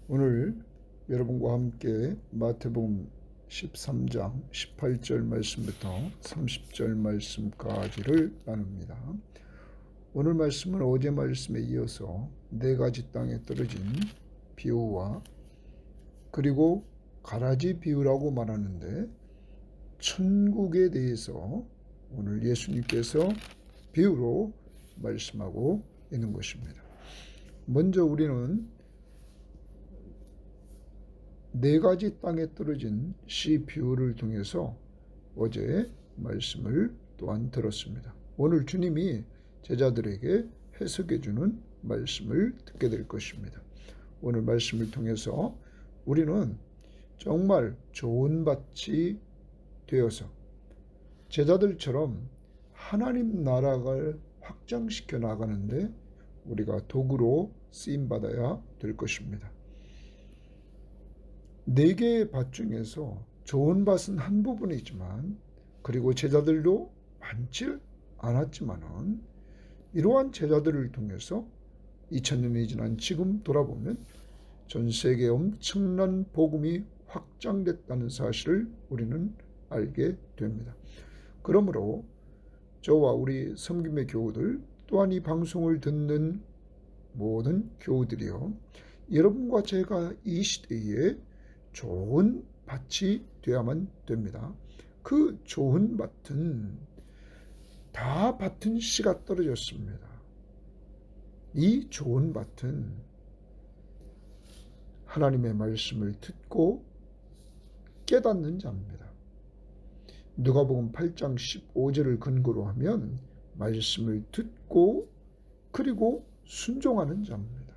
오늘 여러분과 함께 마태복음 13장 18절 말씀부터 30절 말씀까지를 나눕니다. 오늘 말씀은 어제 말씀에 이어서 네 가지 땅에 떨어진 비유와 그리고 가라지 비유라고 말하는데 천국에 대해서 오늘 예수님께서 비유로 말씀하고 있는 것입니다. 먼저 우리는 네 가지 땅에 떨어진 씨 비유를 통해서 어제 말씀을 또한 들었습니다. 오늘 주님이 제자들에게 해석해 주는 말씀을 듣게 될 것입니다. 오늘 말씀을 통해서 우리는 정말 좋은 밭이 되어서 제자들처럼 하나님 나라를 확장시켜 나가는데 우리가 도구로 쓰임받아야 될 것입니다. 네 개의 밭 중에서 좋은 밭은 한 부분이지만 그리고 제자들도 많지 않았지만은 이러한 제자들을 통해서 2000년이 지난 지금 돌아보면 전 세계에 엄청난 복음이 확장됐다는 사실을 우리는 알게 됩니다. 그러므로 저와 우리 섬김의 교우들 또한 이 방송을 듣는 모든 교우들이요, 여러분과 제가 이 시대에 좋은 밭이 되어야만 됩니다. 그 좋은 밭은 다 밭은 씨가 떨어졌습니다. 이 좋은 밭은 하나님의 말씀을 듣고 깨닫는 자입니다. 누가복음 8장 15절을 근거로 하면 말씀을 듣고 그리고 순종하는 자입니다.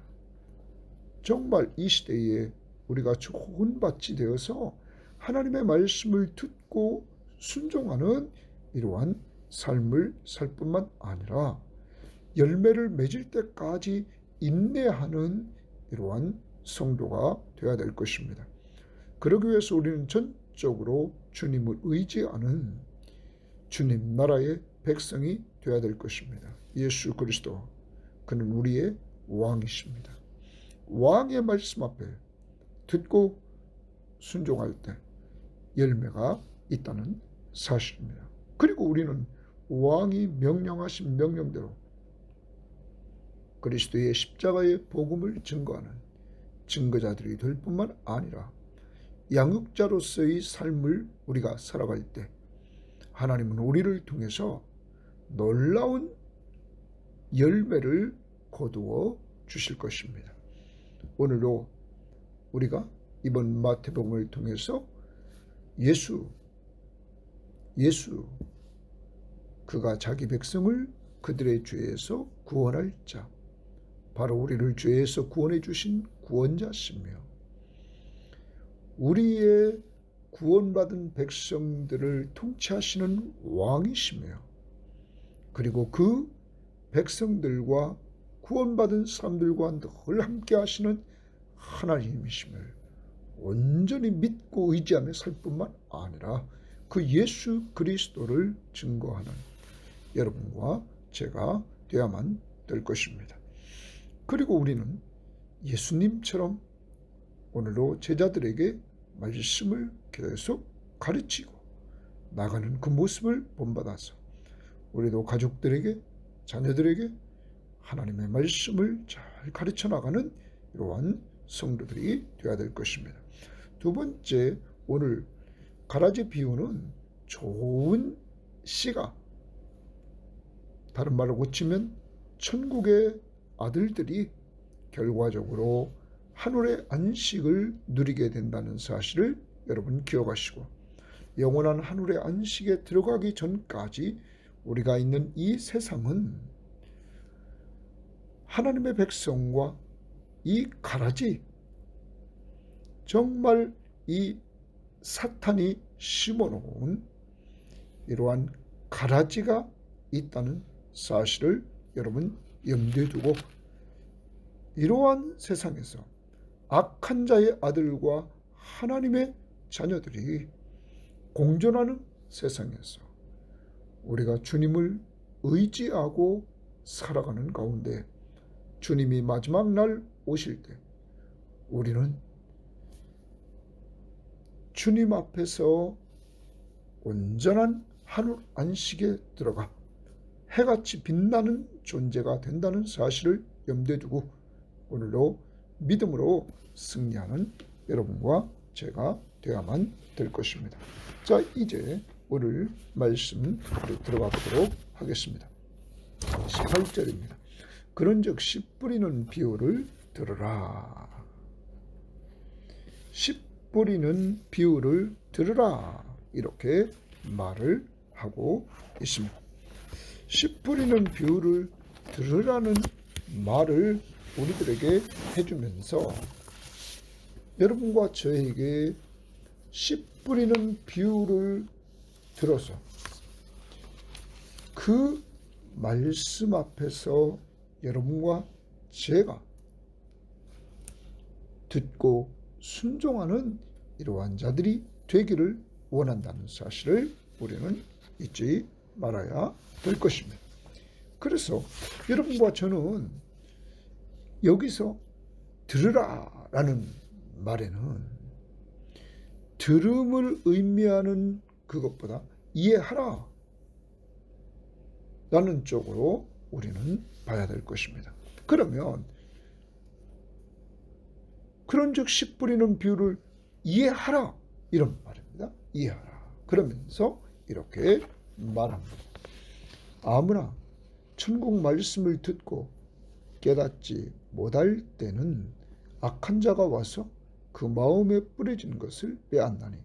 정말 이 시대에 우리가 좋은 밭이 되어서 하나님의 말씀을 듣고 순종하는 이러한 삶을 살 뿐만 아니라 열매를 맺을 때까지 인내하는 이러한 성도가 되어야 될 것입니다. 그러기 위해서 우리는 전적으로 주님을 의지하는 주님 나라의 백성이 되어야 될 것입니다. 예수 그리스도, 그는 우리의 왕이십니다. 왕의 말씀 앞에 듣고 순종할 때 열매가 있다는 사실입니다. 그리고 우리는 왕이 명령하신 명령대로 그리스도의 십자가의 복음을 증거하는 증거자들이 될 뿐만 아니라 양육자로서의 삶을 우리가 살아갈 때 하나님은 우리를 통해서 놀라운 열매를 거두어 주실 것입니다. 오늘도 우리가 이번 마태복음을 통해서 예수 그가 자기 백성을 그들의 죄에서 구원할 자, 바로 우리를 죄에서 구원해 주신 구원자시며 우리의 구원받은 백성들을 통치하시는 왕이시며 그리고 그 백성들과 구원받은 사람들과 늘 함께 하시는 하나님이심을 온전히 믿고 의지하며 살 뿐만 아니라 그 예수 그리스도를 증거하는 여러분과 제가 되어야만 될 것입니다. 그리고 우리는 예수님처럼 오늘도 제자들에게 말씀을 계속 가르치고 나가는 그 모습을 본받아서 우리도 가족들에게 자녀들에게 하나님의 말씀을 잘 가르쳐 나가는 이러한 성도들이 되어야 될 것입니다. 두 번째, 오늘 가라지 비유는 좋은 씨가, 다른 말로 고치면 천국의 아들들이 결과적으로 하늘의 안식을 누리게 된다는 사실을 여러분 기억하시고, 영원한 하늘의 안식에 들어가기 전까지 우리가 있는 이 세상은 하나님의 백성과 이 가라지, 정말 이 사탄이 심어놓은 이러한 가라지가 있다는 사실을 여러분 염두에 두고, 이러한 세상에서 악한 자의 아들과 하나님의 자녀들이 공존하는 세상에서 우리가 주님을 의지하고 살아가는 가운데 주님이 마지막 날 오실 때 우리는 주님 앞에서 온전한 하늘 안식에 들어가 해같이 빛나는 존재가 된다는 사실을 염두에 두고 오늘도 믿음으로 승리하는 여러분과 제가 되어야만 될 것입니다. 자, 이제 오늘 말씀 들어가 보도록 하겠습니다. 18절입니다. 그런즉 씨 뿌리는 비유를 들으라. 씨 뿌리는 비유를 들으라. 이렇게 말을 하고 있습니다. 씨 뿌리는 비유를 들으라는 말을 우리들에게 해주면서 여러분과 저에게 씨 뿌리는 비유를 들어서 그 말씀 앞에서 여러분과 제가 듣고 순종하는 이러한 자들이 되기를 원한다는 사실을 우리는 잊지 말아야 될 것입니다. 그래서 여러분과 저는 여기서 들으라라는 말에는 들음을 의미하는 그것보다 이해하라 라는 쪽으로 우리는 봐야 될 것입니다. 그러면 그런즉 씨 뿌리는 비유를 이해하라 이런 말입니다. 이해하라. 그러면서 이렇게 말합니다. 아무나 천국 말씀을 듣고 깨닫지 못할 때는 악한 자가 와서 그 마음에 뿌려진 것을 빼앗나니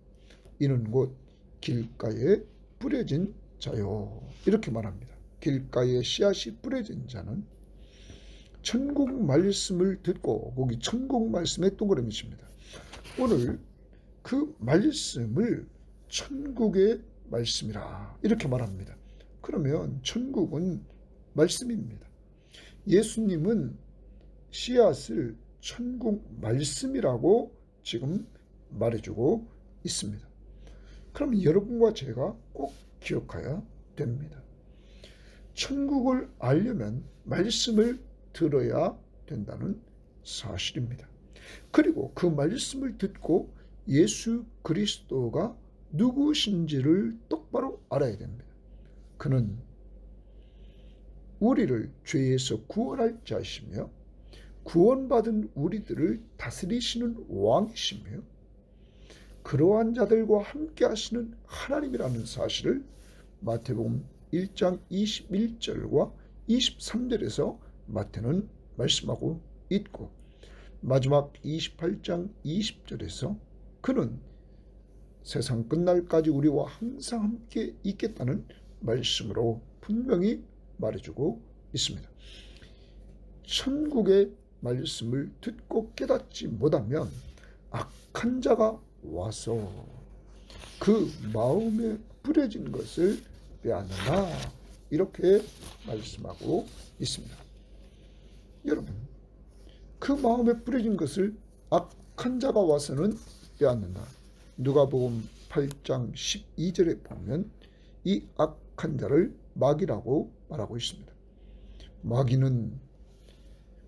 이는 곧 길가에 뿌려진 자요. 이렇게 말합니다. 길가에 씨앗이 뿌려진 자는 천국 말씀을 듣고, 거기 천국 말씀의 동그라미입니다. 오늘 그 말씀을 천국의 말씀이라 이렇게 말합니다. 그러면 천국은 말씀입니다. 예수님은 씨앗을 천국 말씀이라고 지금 말해주고 있습니다. 그럼 여러분과 제가 꼭 기억해야 됩니다. 천국을 알려면 말씀을 들어야 된다는 사실입니다. 그리고 그 말씀을 듣고 예수 그리스도가 누구신지를 똑바로 알아야 됩니다. 그는 우리를 죄에서 구원할 자이시며 구원받은 우리들을 다스리시는 왕이시며 그러한 자들과 함께 하시는 하나님이라는 사실을 마태복음 1장 21절과 23절에서 마태는 말씀하고 있고 마지막 28장 20절에서 그는 세상 끝날까지 우리와 항상 함께 있겠다는 말씀으로 분명히 말해주고 있습니다. 천국의 말씀을 듣고 깨닫지 못하면 악한 자가 와서 그 마음에 뿌려진 것을 빼앗는다. 이렇게 말씀하고 있습니다. 여러분, 그 마음에 뿌려진 것을 악한 자가 와서는 빼앗는다. 누가복음 8장 12절에 보면 이 악한 자를 마귀라고 말하고 있습니다. 마귀는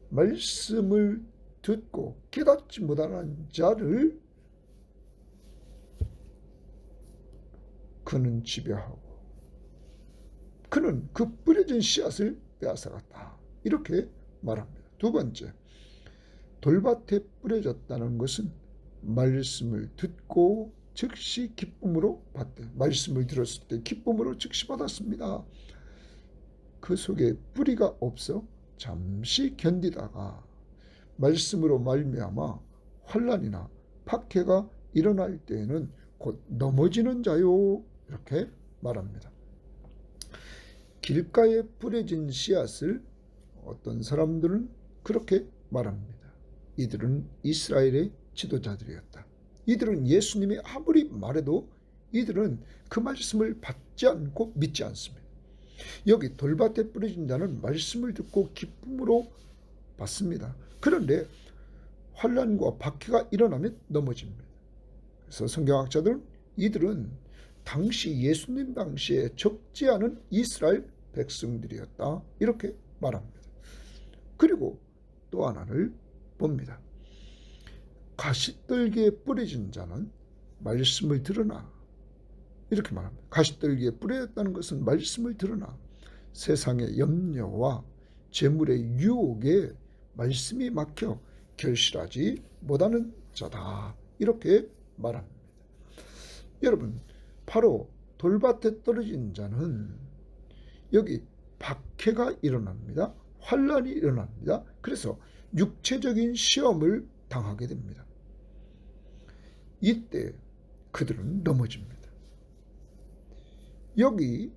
말씀을 듣고 깨닫지 못하는 자를 그는 지배하고 그는 그 뿌려진 씨앗을 빼앗아갔다. 이렇게 말합니다. 두 번째, 돌밭에 뿌려졌다는 것은 말씀을 듣고 즉시 기쁨으로 받되, 말씀을 들었을 때 기쁨으로 즉시 받았습니다. 그 속에 뿌리가 없어 잠시 견디다가 말씀으로 말미암아 환난이나 박해가 일어날 때에는 곧 넘어지는 자요. 이렇게 말합니다. 길가에 뿌려진 씨앗을 어떤 사람들은 그렇게 말합니다. 이들은 이스라엘의 지도자들이었다. 이들은 예수님이 아무리 말해도 이들은 그 말씀을 받지 않고 믿지 않습니다. 여기 돌밭에 뿌려진 자는 말씀을 듣고 기쁨으로 받습니다. 그런데 환난과 박해가 일어나면 넘어집니다. 그래서 성경학자들은 이들은 당시 예수님 당시에 적지 않은 이스라엘 백성들이었다. 이렇게 말합니다. 그리고 또 하나를 봅니다. 가시떨기에 뿌려진 자는 말씀을 들으나, 이렇게 말합니다. 가시떨기에 뿌려졌다는 것은 말씀을 들으나 세상의 염려와 재물의 유혹에 말씀이 막혀 결실하지 못하는 자다, 이렇게 말합니다. 여러분, 바로 돌밭에 떨어진 자는 여기 박해가 일어납니다. 환란이 일어납니다. 그래서 육체적인 시험을 당하게 됩니다. 이때 그들은 넘어집니다. 여기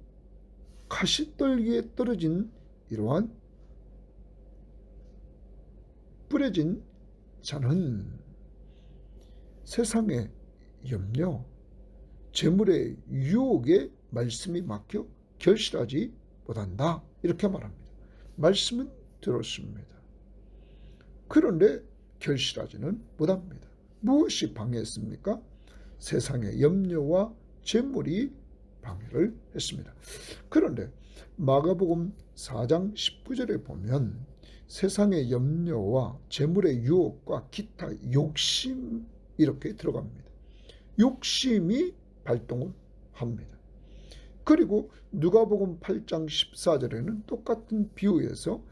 가시떨기에 떨어진 이러한 뿌려진 자는 세상의 염려, 재물의 유혹에 말씀이 막혀 결실하지 못한다, 이렇게 말합니다. 말씀은 들었습니다. 그런데 결실하지는 못합니다. 무엇이 방해했습니까? 세상의 염려와 재물이 방해를 했습니다. 그런데 마가복음 4장 19절에 보면 세상의 염려와 재물의 유혹과 기타 욕심, 이렇게 들어갑니다. 욕심이 발동을 합니다. 그리고 누가복음 8장 14절에는 똑같은 비유에서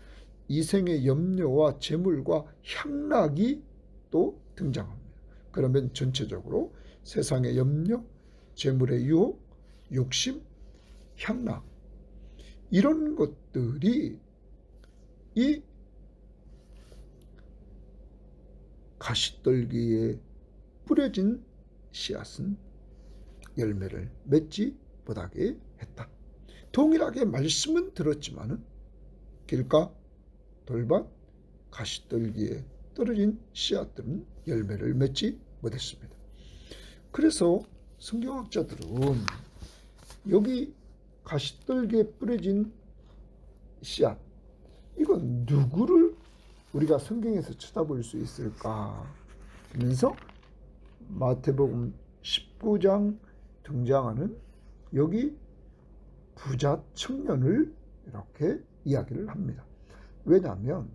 이생의 염려와 재물과 향락이 또 등장합니다. 그러면 전체적으로 세상의 염려, 재물의 유혹, 욕심, 향락, 이런 것들이 이 가시떨기에 뿌려진 씨앗은 열매를 맺지 못하게 했다. 동일하게 말씀은 들었지만은 길가, 돌밭, 가시떨기에 떨어진 씨앗들은 열매를 맺지 못했습니다. 그래서 성경학자들은 여기 가시떨기에 뿌려진 씨앗, 이건 누구를 우리가 성경에서 쳐다볼 수 있을까 하면서 마태복음 19장 등장하는 여기 부자 청년을 이렇게 이야기를 합니다. 왜냐하면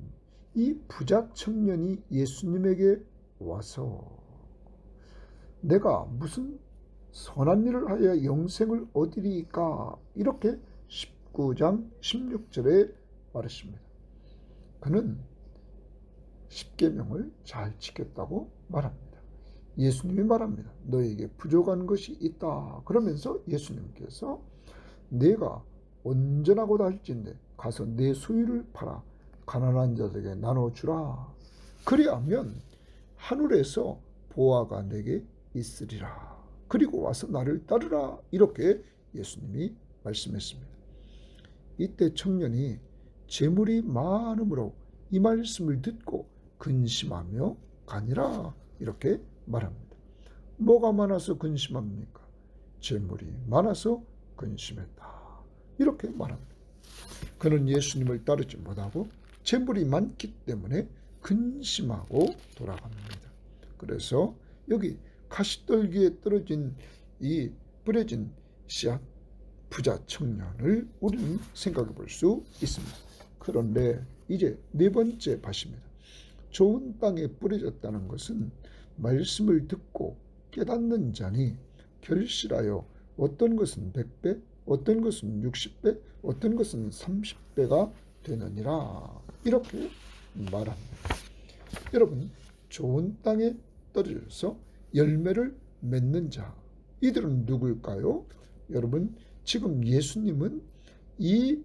이 부자 청년이 예수님에게 와서 내가 무슨 선한 일을 하여 영생을 얻으리까, 이렇게 19장 16절에 말했습니다. 그는 십계명을 잘 지켰다고 말합니다. 예수님이 말합니다. 너에게 부족한 것이 있다. 그러면서 예수님께서 내가 온전하고다 할진대 가서 내 소유를 팔아 가난한 자들에게 나눠주라. 그리하면 하늘에서 보화가 내게 있으리라. 그리고 와서 나를 따르라. 이렇게 예수님이 말씀했습니다. 이때 청년이 재물이 많으므로 이 말씀을 듣고 근심하며 가니라, 이렇게 말합니다. 뭐가 많아서 근심합니까? 재물이 많아서 근심했다, 이렇게 말합니다. 그는 예수님을 따르지 못하고 재물이 많기 때문에 근심하고 돌아갑니다. 그래서 여기 가시떨기에 떨어진 이 뿌려진 씨앗, 부자 청년을 우리는 생각해 볼 수 있습니다. 그런데 이제 네 번째 밭입니다. 좋은 땅에 뿌려졌다는 것은 말씀을 듣고 깨닫는 자니 결실하여 어떤 것은 100배, 어떤 것은 60배, 어떤 것은 30배가 되느니라, 이렇게 말합니다. 여러분, 좋은 땅에 떨어져서 열매를 맺는 자, 이들은 누굴까요? 여러분, 지금 예수님은 이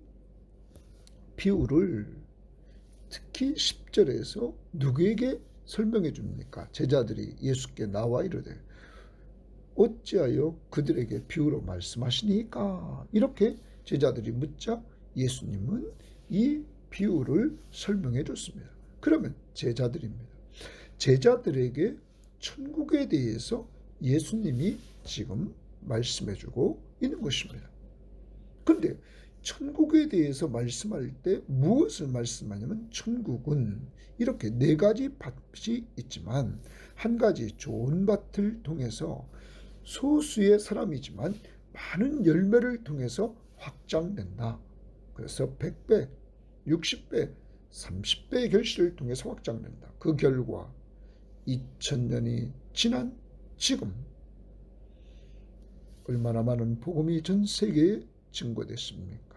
비유를 특히 10절에서 누구에게 설명해 줍니까? 제자들이 예수께 나와 이르되 어찌하여 그들에게 비유로 말씀하시니까? 이렇게 제자들이 묻자 예수님은 이 비유를 설명해 줬습니다. 그러면 제자들입니다. 제자들에게 천국에 대해서 예수님이 지금 말씀해 주고 있는 것입니다. 그런데 천국에 대해서 말씀할 때 무엇을 말씀하냐면 천국은 이렇게 네 가지 밭이 있지만 한 가지 좋은 밭을 통해서 소수의 사람이지만 많은 열매를 통해서 확장된다. 그래서 100배, 60배, 30배의 결실을 통해서 확장된다. 그 결과 2000년이 지난 지금 얼마나 많은 복음이 전 세계에 증거됐습니까?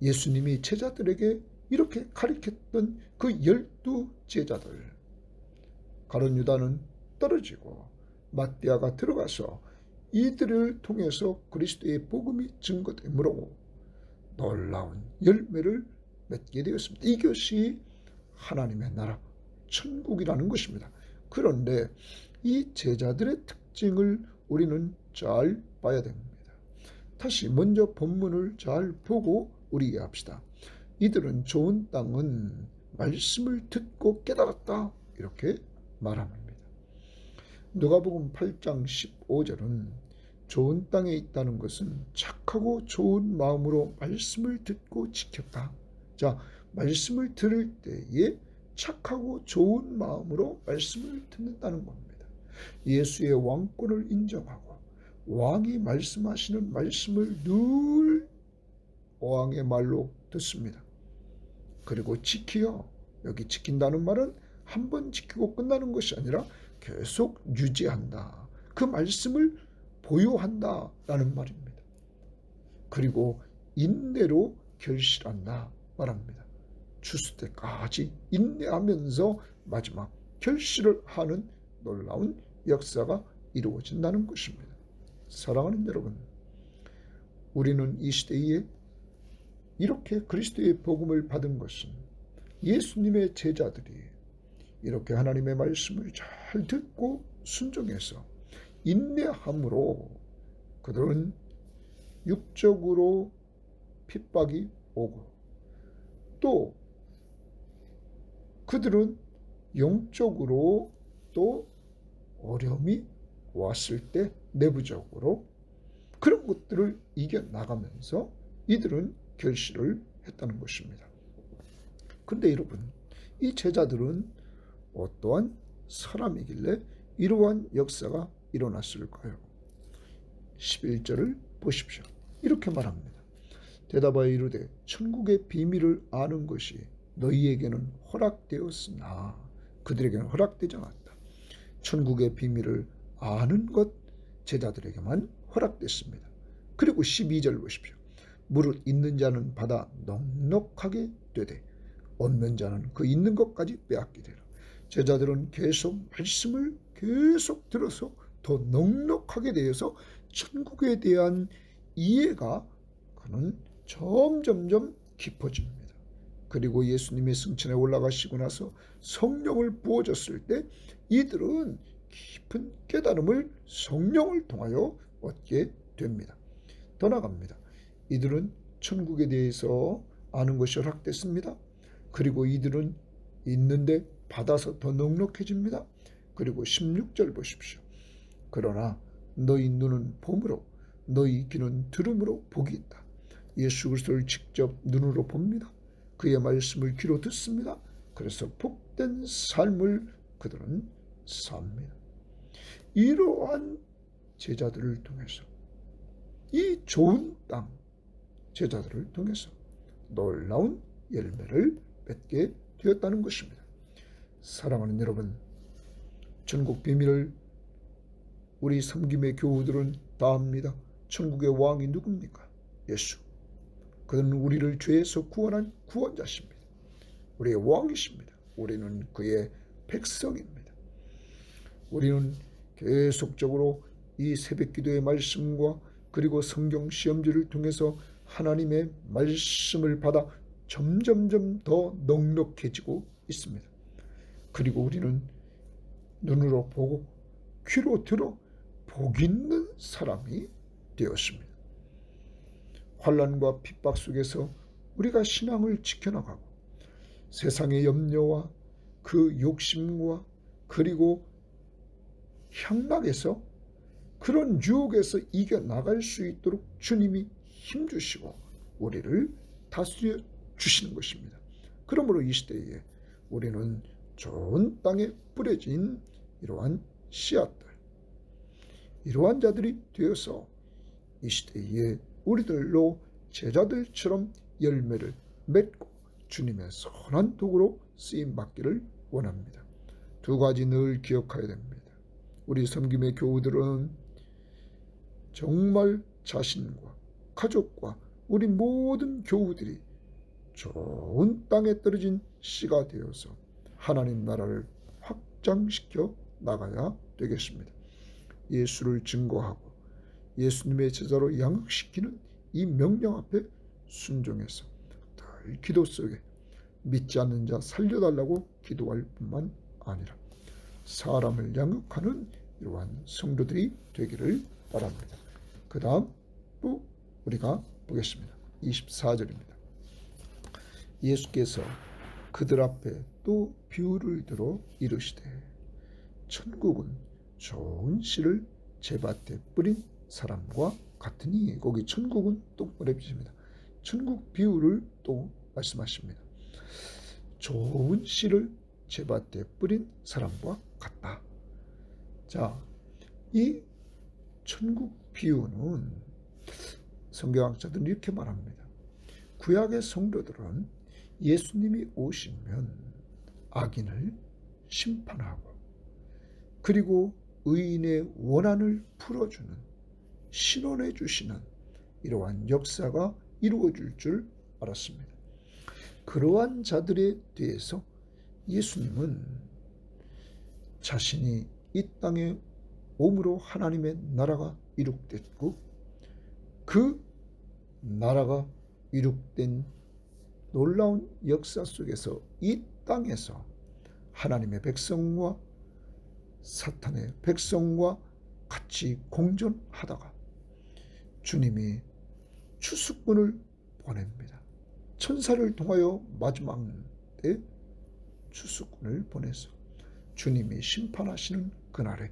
예수님이 제자들에게 이렇게 가르쳤던 그 12제자들, 가룟 유다는 떨어지고 마띠아가 들어가서 이들을 통해서 그리스도의 복음이 증거되므로 놀라운 열매를 맺게 되었습니다. 이것이 하나님의 나라, 천국이라는 것입니다. 그런데 이 제자들의 특징을 우리는 잘 봐야 됩니다. 다시 먼저 본문을 잘 보고 우리 이해합시다. 이들은 좋은 땅은 말씀을 듣고 깨달았다, 이렇게 말합니다. 누가복음 8장 15절은 좋은 땅에 있다는 것은 착하고 좋은 마음으로 말씀을 듣고 지켰다. 자, 말씀을 들을 때에 착하고 좋은 마음으로 말씀을 듣는다는 겁니다. 예수의 왕권을 인정하고 왕이 말씀하시는 말씀을 늘 왕의 말로 듣습니다. 그리고 지키어, 여기 지킨다는 말은 한 번 지키고 끝나는 것이 아니라 계속 유지한다. 그 말씀을 보유한다 라는 말입니다. 그리고 인내로 결실한다 말합니다. 추수 때까지 인내하면서 마지막 결실을 하는 놀라운 역사가 이루어진다는 것입니다. 사랑하는 여러분, 우리는 이 시대에 이렇게 그리스도의 복음을 받은 것은 예수님의 제자들이 이렇게 하나님의 말씀을 잘 듣고 순종해서 인내함으로 그들은 육적으로 핍박이 오고 또 그들은 영적으로 또 어려움이 왔을 때 내부적으로 그런 것들을 이겨나가면서 이들은 결실을 했다는 것입니다. 그런데 여러분, 이 제자들은 어떠한 사람이길래 이러한 역사가 일어났을까요? 11절을 보십시오. 이렇게 말합니다. 대답하여 이르되 천국의 비밀을 아는 것이 너희에게는 허락되었으나, 그들에게는 허락되지 않았다. 천국의 비밀을 아는 것 제자들에게만 허락됐습니다. 그리고 12절 보십시오. 무릇 있는 자는 받아 넉넉하게 되되 얻는 자는 그 있는 것까지 빼앗게 되라. 제자들은 계속 말씀을 계속 들어서 더 넉넉하게 되어서 천국에 대한 이해가 그는 점점점 깊어집니다. 그리고 예수님의 승천에 올라가시고 나서 성령을 부어줬을 때 이들은 깊은 깨달음을 성령을 통하여 얻게 됩니다. 더 나아갑니다. 이들은 천국에 대해서 아는 것이 허락됐습니다. 그리고 이들은 있는데 받아서 더 넉넉해집니다. 그리고 16절 보십시오. 그러나 너희 눈은 봄으로 너희 귀는 들음으로 복이 있다. 예수 그리스도를 직접 눈으로 봅니다. 그의 말씀을 귀로 듣습니다. 그래서 복된 삶을 그들은 삽니다. 이러한 제자들을 통해서, 이 좋은 땅 제자들을 통해서 놀라운 열매를 맺게 되었다는 것입니다. 사랑하는 여러분, 천국 비밀을 우리 섬김의 교우들은 다 압니다. 천국의 왕이 누굽니까? 예수. 그는 우리를 죄에서 구원한 구원자십니다. 우리의 왕이십니다. 우리는 그의 백성입니다. 우리는 계속적으로 이 새벽기도의 말씀과 그리고 성경 시험지를 통해서 하나님의 말씀을 받아 점점점 더 넉넉해지고 있습니다. 그리고 우리는 눈으로 보고 귀로 들어 복 있는 사람이 되었습니다. 환난과 핍박 속에서 우리가 신앙을 지켜나가고 세상의 염려와 그 욕심과 그리고 향락에서 그런 유혹에서 이겨나갈 수 있도록 주님이 힘주시고 우리를 다스려 주시는 것입니다. 그러므로 이 시대에 우리는 좋은 땅에 뿌려진 이러한 씨앗들, 이러한 자들이 되어서 이 시대에 우리들로 제자들처럼 열매를 맺고 주님의 선한 도구로 쓰임받기를 원합니다. 두 가지 늘 기억해야 됩니다. 우리 섬김의 교우들은 정말 자신과 가족과 우리 모든 교우들이 좋은 땅에 떨어진 씨가 되어서 하나님 나라를 확장시켜 나가야 되겠습니다. 예수를 증거하고 예수님의 제자로 양육시키는 이 명령 앞에 순종해서 늘 기도 속에 믿지 않는 자 살려달라고 기도할 뿐만 아니라 사람을 양육하는 이러한 성도들이 되기를 바랍니다. 그 다음 또 우리가 보겠습니다. 24절입니다. 예수께서 그들 앞에 또 비유를 들어 이르시되 천국은 좋은 씨를 제밭에 뿌린 사람과 같으니, 거기 천국은 동그라미입니다. 천국 비유를 또 말씀하십니다. 좋은 씨를 제밭에 뿌린 사람과 같다. 자, 이 천국 비유는 성경학자들은 이렇게 말합니다. 구약의 성도들은 예수님이 오시면 악인을 심판하고 그리고 의인의 원한을 풀어주는, 신원해 주시는 이러한 역사가 이루어질 줄 알았습니다. 그러한 자들에 대해서 예수님은 자신이 이 땅에 옴으로 하나님의 나라가 이룩됐고 그 나라가 이룩된 놀라운 역사 속에서 이 땅에서 하나님의 백성과 사탄의 백성과 같이 공존하다가 주님이 추수꾼을 보냅니다. 천사를 통하여 마지막 때 추수꾼을 보내서 주님이 심판하시는 그날에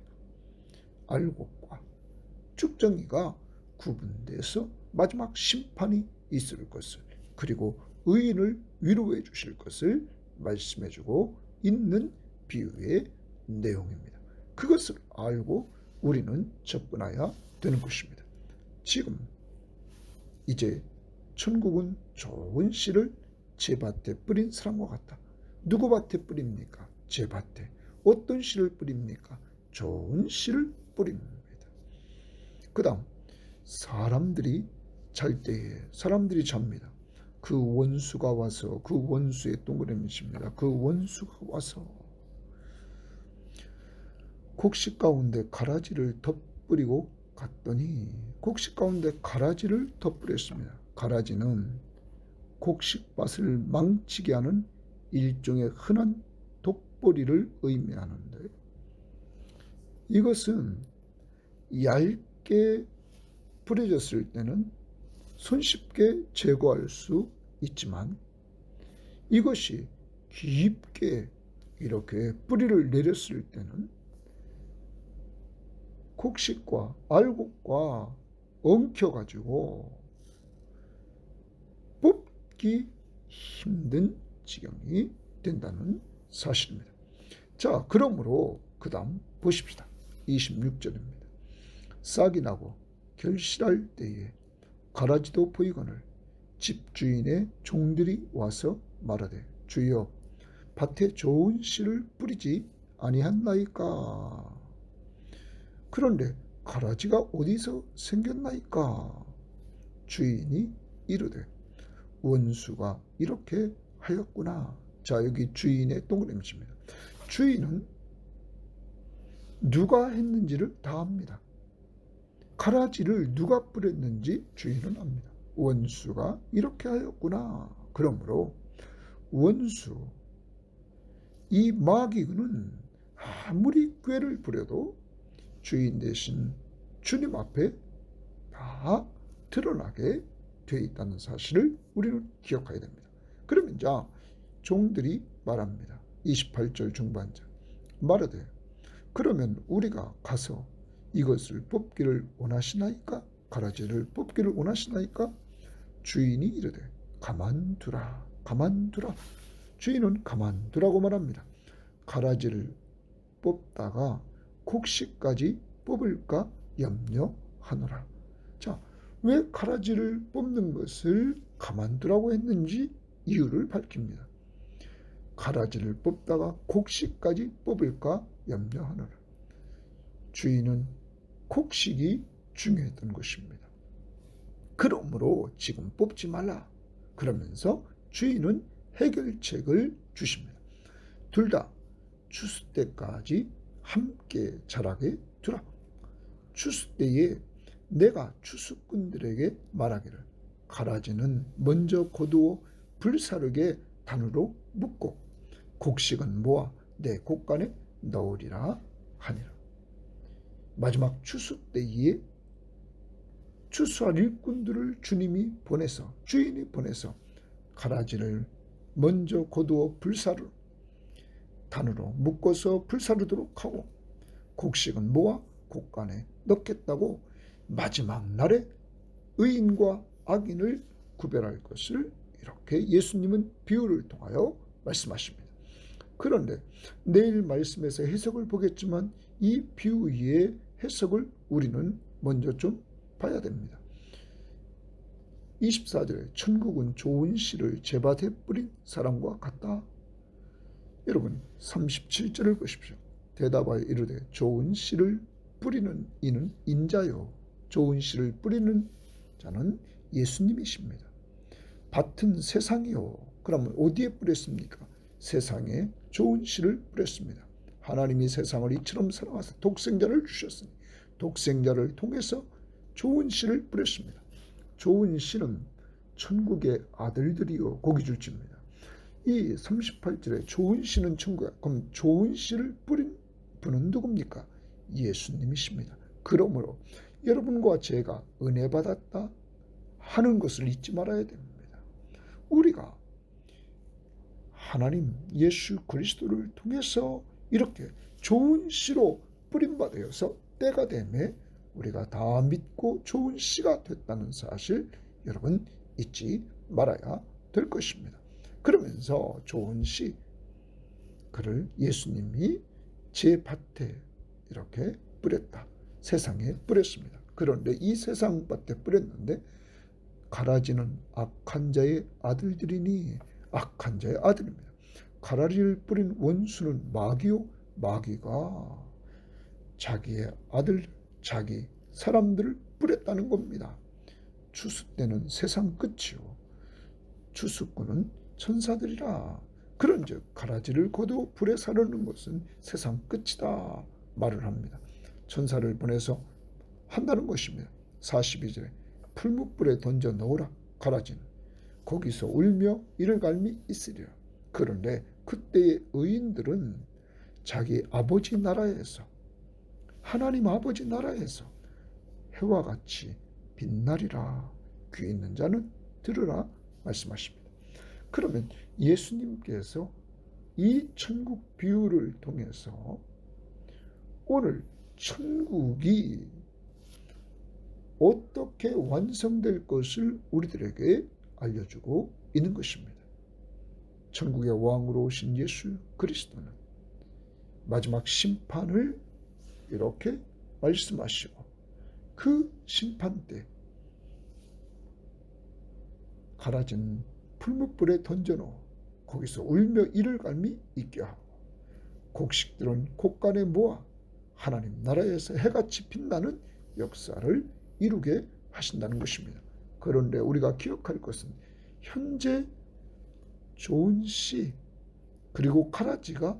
알곡과 쭉정이가 구분돼서 마지막 심판이 있을 것을, 그리고 의인을 위로해 주실 것을 말씀해 주고 있는 비유의 내용입니다. 그것을 알고 우리는 접근해야 되는 것입니다. 지금 이제 천국은 좋은 씨를 제 밭에 뿌린 사람과 같다. 누구 밭에 뿌립니까? 제 밭에. 어떤 씨를 뿌립니까? 좋은 씨를 뿌립니다. 그 다음 사람들이 잘 때에 사람들이 잡니다. 그 원수가 와서, 그 원수의 동그라미입니다. 그 원수가 와서 곡식 가운데 가라지를 덧뿌리고 갔더니 곡식 가운데 가라지를 덧뿌렸습니다. 가라지는 곡식밭을 망치게 하는 일종의 흔한 독보리를 의미하는데, 이것은 얇게 뿌려졌을 때는 손쉽게 제거할 수 있지만 이것이 깊게 이렇게 뿌리를 내렸을 때는 곡식과 알곡과 엉켜가지고 뽑기 힘든 지경이 된다는 사실입니다. 자, 그러므로 그 다음 보십시다. 26절입니다. 싹이 나고 결실할 때에 가라지도 보이거늘 집주인의 종들이 와서 말하되 주여 밭에 좋은 씨를 뿌리지 아니한나이까. 그런데 가라지가 어디서 생겼나이까. 주인이 이르되 원수가 이렇게 하였구나. 자, 여기 주인의 동그라미입니다. 주인은 누가 했는지를 다 압니다. 가라지를 누가 뿌렸는지 주인은 압니다. 원수가 이렇게 하였구나. 그러므로 원수, 이 마귀는 아무리 꾀를 부려도 주인 대신 주님 앞에 다 드러나게 되어 있다는 사실을 우리는 기억해야 됩니다. 그러면 자, 종들이 말합니다. 28절 중반절 말하되 그러면 우리가 가서 이것을 뽑기를 원하시나이까? 가라지를 뽑기를 원하시나이까? 주인이 이르되 가만두라, 가만두라. 주인은 가만두라고 말합니다. 가라지를 뽑다가 곡식까지 뽑을까 염려하노라. 자, 왜 가라지를 뽑는 것을 가만두라고 했는지 이유를 밝힙니다. 가라지를 뽑다가 곡식까지 뽑을까 염려하노라. 주인은 곡식이 중요했던 것입니다. 그러므로 지금 뽑지 말라. 그러면서 주인은 해결책을 주십니다. 둘 다 추수 때까지 함께 자라게 두라. 추수 때에 내가 추수꾼들에게 말하기를 가라지는 먼저 거두어 불사르게 단으로 묶고 곡식은 모아 내 곡간에 넣으리라 하니라. 마지막 추수 때에 추수할 일꾼들을 주인이 보내서 가라지를 먼저 거두어 불사르 단으로 묶어서 불사르도록 하고 곡식은 모아 곡간에 넣겠다고 마지막 날에 의인과 악인을 구별할 것을 이렇게 예수님은 비유를 통하여 말씀하십니다. 그런데 내일 말씀에서 해석을 보겠지만 이 비유의 해석을 우리는 먼저 좀 봐야 됩니다. 24절에 천국은 좋은 씨를 제밭에 뿌린 사람과 같다. 여러분 37절을 보십시오. 대답하여 이르되 좋은 씨를 뿌리는 이는 인자요 좋은 씨를 뿌리는 자는 예수님이십니다. 밭은 세상이요. 그러면 어디에 뿌렸습니까? 세상에 좋은 씨를 뿌렸습니다. 하나님이 세상을 이처럼 사랑하사 독생자를 주셨으니 독생자를 통해서 좋은 씨를 뿌렸습니다. 좋은 씨는 천국의 아들들이요 고기줄지입니다. 이 38절에 좋은 씨는 천국에, 그럼 좋은 씨를 뿌린 분은 누굽니까? 예수님이십니다. 그러므로 여러분과 제가 은혜 받았다 하는 것을 잊지 말아야 됩니다. 우리가 하나님 예수 그리스도를 통해서 이렇게 좋은 씨로 뿌림받아서 때가 되매 우리가 다 믿고 좋은 씨가 됐다는 사실 여러분 잊지 말아야 될 것입니다. 그러면서 좋은 씨, 그를 예수님이 제 밭에 이렇게 뿌렸다. 세상에 뿌렸습니다. 그런데 이 세상 밭에 뿌렸는데 가라지는 악한 자의 아들들이니 악한 자의 아들입니다. 가라지를 뿌린 원수는 마귀요. 마귀가 자기의 아들, 자기 사람들을 뿌렸다는 겁니다. 추수 때는 세상 끝이요. 추수꾼은 천사들이라. 그런즉 가라지를 거두어 불에 사르는 것은 세상 끝이다 말을 합니다. 천사를 보내서 한다는 것입니다. 42절에 풀무불에 던져 넣으라. 가라지는 거기서 울며 이를 갈미 있으리라. 그런데 그때의 의인들은 자기 아버지 나라에서 하나님 아버지 나라에서 해와 같이 빛나리라. 귀 있는 자는 들으라 말씀하십니다. 그러면 예수님께서 이 천국 비유를 통해서 오늘 천국이 어떻게 완성될 것을 우리들에게 알려주고 있는 것입니다. 천국의 왕으로 오신 예수 그리스도는 마지막 심판을 이렇게 말씀하시고 그 심판 때 가라진 풀무불에 던져놓아 거기서 울며 이를 갈미 있게 하고 곡식들은 곡간에 모아 하나님 나라에서 해같이 빛나는 역사를 이루게 하신다는 것입니다. 그런데 우리가 기억할 것은 현재 좋은 씨 그리고 가라지가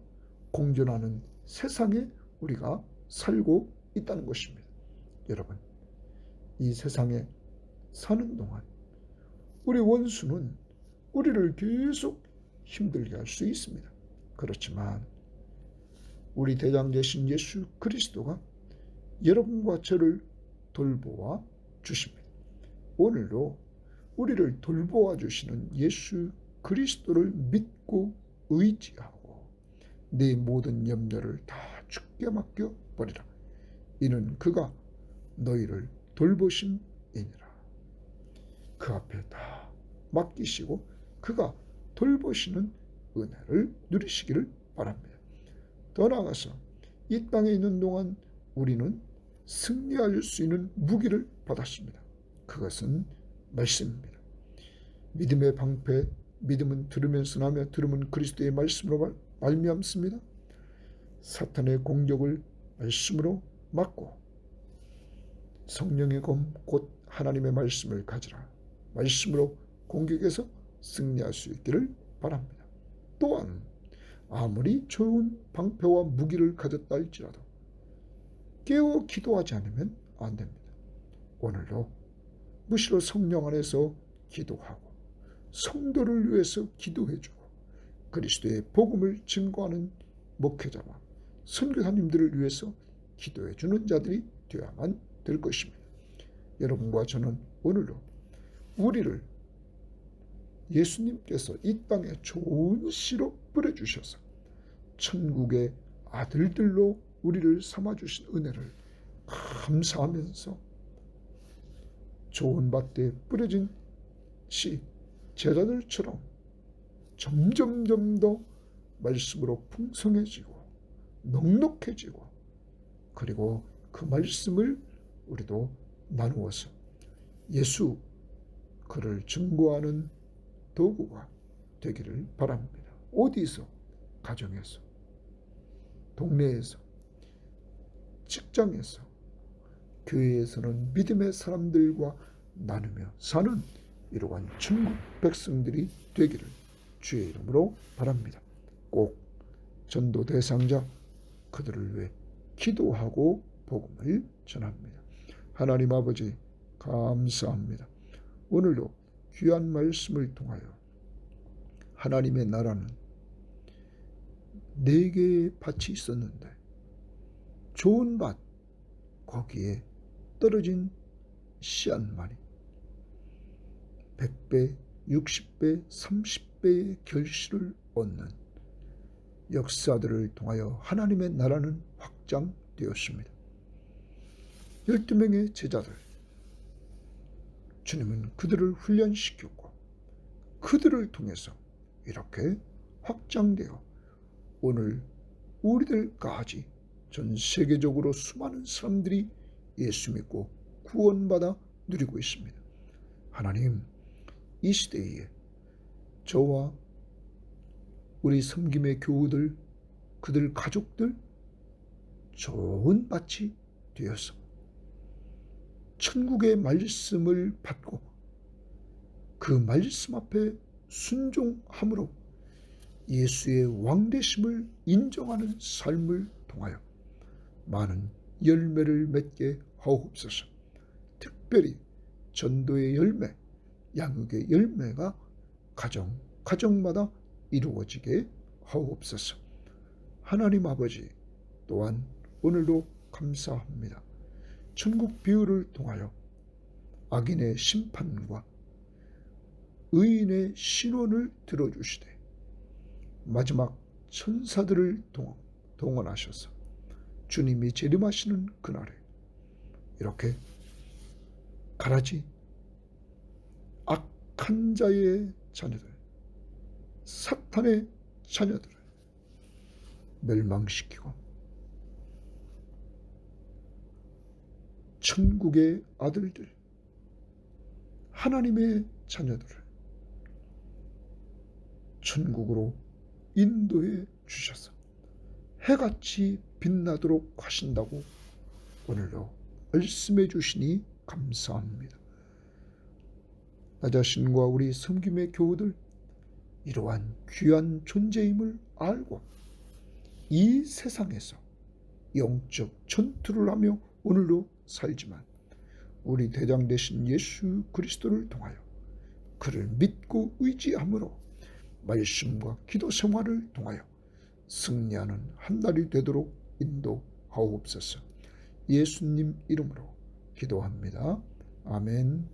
공존하는 세상에 우리가 살고 있다는 것입니다. 여러분, 이 세상에 사는 동안 우리 원수는 우리를 계속 힘들게 할 수 있습니다. 그렇지만 우리 대장 되신 예수 그리스도가 여러분과 저를 돌보아 주십니다. 오늘도 우리를 돌보아 주시는 예수 그리스도를 믿고 의지하고 내 모든 염려를 다 주께 맡겨 버리라. 이는 그가 너희를 돌보심이니라. 그 앞에 다 맡기시고 그가 돌보시는 은혜를 누리시기를 바랍니다. 더 나아가서 이 땅에 있는 동안 우리는 승리할 수 있는 무기를 받았습니다. 그것은 말씀입니다. 믿음의 방패 믿음은 들으면서 나며 들음은 그리스도의 말씀으로 말미암습니다. 사탄의 공격을 말씀으로 막고 성령의 검 곧 하나님의 말씀을 가지라. 말씀으로 공격에서 승리할 수 있기를 바랍니다. 또한 아무리 좋은 방패와 무기를 가졌다 할지라도 깨어 기도하지 않으면 안 됩니다. 오늘도 무시로 성령 안에서 기도하고 성도를 위해서 기도해주고 그리스도의 복음을 증거하는 목회자와 선교사님들을 위해서 기도해주는 자들이 되어야만 될 것입니다. 여러분과 저는 오늘도 우리를 예수님께서 이 땅에 좋은 씨로 뿌려주셔서 천국의 아들들로 우리를 삼아주신 은혜를 감사하면서 좋은 밭에 뿌려진 씨 제자들처럼 점점점 더 말씀으로 풍성해지고 넉넉해지고 그리고 그 말씀을 우리도 나누어서 예수 그를 증거하는 도구가 되기를 바랍니다. 어디서? 가정에서, 동네에서, 직장에서, 교회에서는 믿음의 사람들과 나누며 사는 이러한 천국 백성들이 되기를 주의 이름으로 바랍니다. 꼭 전도 대상자 그들을 위해 기도하고 복음을 전합니다. 하나님 아버지 감사합니다. 오늘도 귀한 말씀을 통하여 하나님의 나라는 4개의 밭이 있었는데 좋은 밭 거기에 떨어진 씨앗만이 100배, 60배, 30배의 결실을 얻는 역사들을 통하여 하나님의 나라는 확장되었습니다. 12명의 제자들 주님은 그들을 훈련시켰고 그들을 통해서 이렇게 확장되어 오늘 우리들까지 전 세계적으로 수많은 사람들이 예수 믿고 구원받아 누리고 있습니다. 하나님, 이 시대에 저와 우리 섬김의 교우들, 그들 가족들 좋은 밭이 되어서 천국의 말씀을 받고 그 말씀 앞에 순종함으로 예수의 왕되심을 인정하는 삶을 통하여 많은 열매를 맺게 하옵소서. 특별히 전도의 열매, 양육의 열매가 가정마다 이루어지게 하옵소서. 하나님 아버지 또한 오늘도 감사합니다. 천국 비유를 통하여 악인의 심판과 의인의 신원을 들어주시되 마지막 천사들을 동원하셔서 주님이 재림하시는 그날에 이렇게 가라지 악한 자의 자녀들, 사탄의 자녀들을 멸망시키고 천국의 아들들, 하나님의 자녀들을 천국으로 인도해 주셔서 해같이 빛나도록 하신다고 오늘도 말씀해 주시니 감사합니다. 나 자신과 우리 섬김의 교우들 이러한 귀한 존재임을 알고 이 세상에서 영적 전투를 하며 오늘도 살지만 우리 대장 되신 예수 그리스도를 통하여 그를 믿고 의지함으로 말씀과 기도 생활을 통하여 승리하는 한 날이 되도록 인도하옵소서. 예수님 이름으로 기도합니다. 아멘.